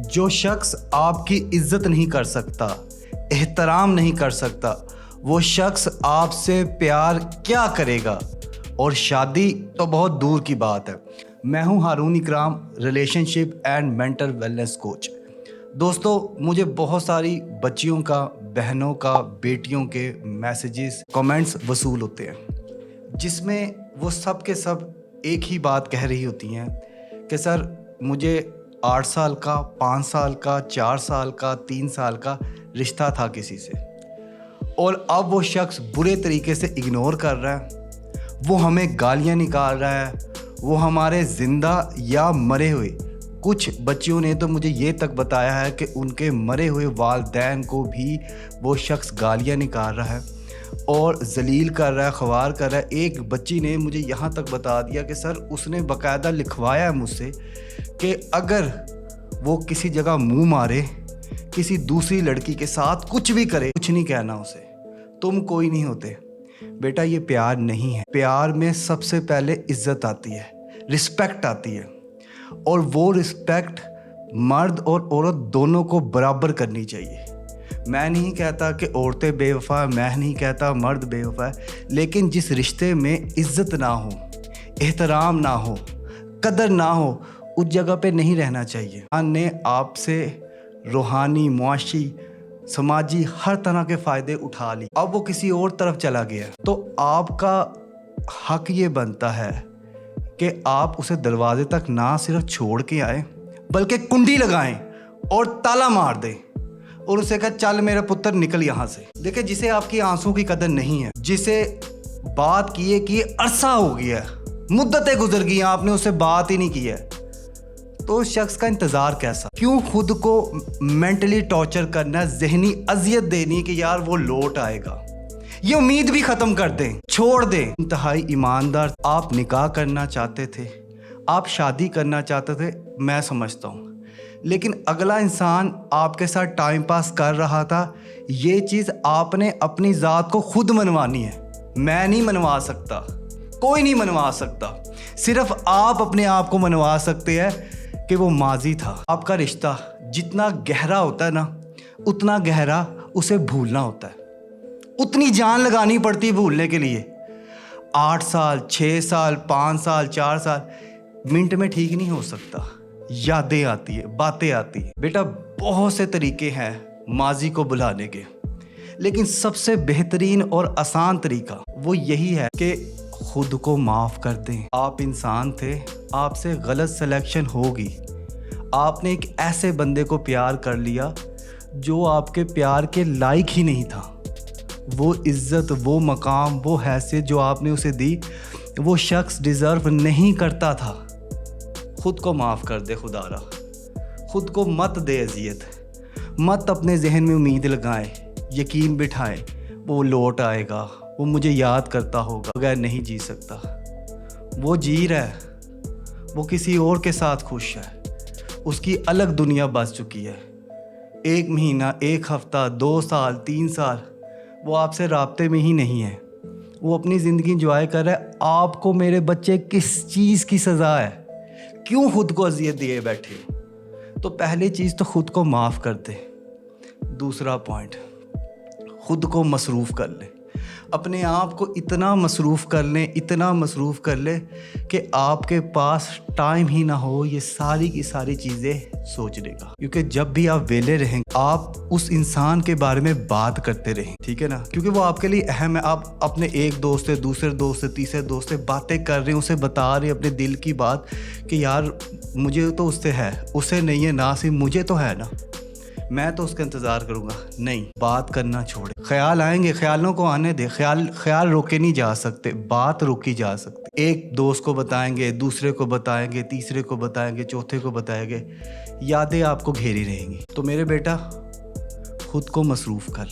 जो शख्स आपकी इज्जत नहीं कर सकता, एहतराम नहीं कर सकता, वो शख्स आपसे प्यार क्या करेगा। और शादी तो बहुत दूर की बात है। मैं हूं हारून इकराम, relationship and mental wellness coach. दोस्तों, मुझे बहुत सारी बच्चियों का, बहनों का, बेटियों के मैसेजेस, कमेंट्स वसूल होते हैं, जिसमें वो सब के सब एक ही बात कह रही होती हैं कि सर मुझे 8 साल का, 5 साल का, 4 साल का, 3 साल का रिश्ता था किसी से, और अब वो शख्स बुरे तरीके से इग्नोर कर रहा है, वो हमें गालियां निकाल रहा है, वो हमारे ज़िंदा या मरे हुए, कुछ बच्चियों ने तो मुझे ये तक बताया है कि उनके मरे हुए वालिदैन को भी वो शख्स गालियां निकाल रहा है और जलील कर रहा है, ख्वार कर रहा है। एक बच्ची ने मुझे यहाँ तक बता दिया कि सर उसने बाकायदा लिखवाया है मुझसे कि अगर वो किसी जगह मुंह मारे, किसी दूसरी लड़की के साथ कुछ भी करे, कुछ नहीं कहना उसे, तुम कोई नहीं होते। बेटा, ये प्यार नहीं है। प्यार में सबसे पहले इज्जत आती है, रिस्पेक्ट आती है, और वो रिस्पेक्ट मर्द और औरत दोनों को बराबर करनी चाहिए। मैं नहीं कहता कि औरतें बेवफा, मैं नहीं कहता मर्द बेवफा है, लेकिन जिस रिश्ते में इज्जत ना हो, एहतराम ना हो, कदर ना हो, उस जगह पे नहीं रहना चाहिए। ने आपसे रूहानी, मुआशी, समाजी हर तरह के फ़ायदे उठा ली, अब वो किसी और तरफ चला गया, तो आपका हक ये बनता है कि आप उसे दरवाजे तक ना सिर्फ छोड़ के आए, बल्कि कुंडी लगाएं और ताला मार दें और उसे कहा चल मेरा पुत्र निकल यहाँ से। देखिए, जिसे आपकी आंसू की कदर नहीं है, जिसे बात किए कि अरसा हो गया, मुद्दतें गुजर गई, आपने उससे बात ही नहीं की है, तो उस शख्स का इंतज़ार कैसा? क्यों खुद को मेंटली टॉर्चर करना, जहनी अजियत देनी कि यार वो लौट आएगा। ये उम्मीद भी ख़त्म कर दें, छोड़ दें। इंतहाई ईमानदार, आप निकाह करना चाहते थे, आप शादी करना चाहते थे, मैं समझता हूँ, लेकिन अगला इंसान आपके साथ टाइम पास कर रहा था, ये चीज़ आपने अपनी ज़ात को खुद मनवानी है। मैं नहीं मनवा सकता, कोई नहीं मनवा सकता, सिर्फ आप अपने आप को मनवा सकते हैं कि वो माजी था। आपका रिश्ता जितना गहरा होता है ना, उतना गहरा उसे भूलना होता है, उतनी जान लगानी पड़ती है भूलने के लिए। 8 साल, 6 साल, 5 साल, 4 साल मिनट में ठीक नहीं हो सकता। यादें आती है, बातें आती है। बेटा, बहुत से तरीके हैं माजी को भुलाने के, लेकिन सबसे बेहतरीन और आसान तरीका वो यही है कि खुद को माफ़ कर दें। आप इंसान थे, आपसे गलत सिलेक्शन होगी, आपने एक ऐसे बंदे को प्यार कर लिया जो आपके प्यार के लायक ही नहीं था। वो इज़्ज़त, वो मकाम, वो हैसियत जो आपने उसे दी, वो शख्स डिज़र्व नहीं करता था। खुद को माफ़ कर दे खुदारा, खुद को मत दे अजियत, मत अपने जहन में उम्मीद लगाएं, यकीन बिठाएं वो लौट आएगा, वो मुझे याद करता होगा, बगैर नहीं जी सकता। वो जी रहा है, वो किसी और के साथ खुश है, उसकी अलग दुनिया बस चुकी है। 1 महीना, 1 हफ्ता, 2 साल, 3 साल वो आपसे राब्ते में ही नहीं है, वो अपनी ज़िंदगी इंजॉय कर रहा है। आपको मेरे बच्चे किस चीज़ की सज़ा है? क्यों खुद को अजियत दिए बैठे? तो पहली चीज़ तो खुद को माफ़ कर दे। दूसरा पॉइंट, खुद को मसरूफ़ कर ले, अपने आप को इतना मसरूफ़ कर लें, इतना मसरूफ़ कर ले कि आपके पास टाइम ही ना हो ये सारी की सारी चीज़ें सोचने का। क्योंकि जब भी आप वेले रहें, आप उस इंसान के बारे में बात करते रहें, ठीक है ना, क्योंकि वो आपके लिए अहम है। आप अपने एक दोस्त से, दूसरे दोस्त से, तीसरे दोस्त से बातें कर रहे हैं, उसे बता रहे हैं अपने दिल की बात कि यार मुझे तो उससे है, उसे नहीं है, ना सिर्फ मुझे तो है ना, मैं तो उसका इंतज़ार करूँगा। नहीं, बात करना छोड़े। ख्याल आएंगे, ख्यालों को आने दे। ख्याल रोके नहीं जा सकते, बात रोकी जा सकती। एक दोस्त को बताएंगे, दूसरे को बताएंगे, तीसरे को बताएंगे, चौथे को बताएंगे, यादें आपको घेरी रहेंगी। तो मेरे बेटा, खुद को मसरूफ़ कर।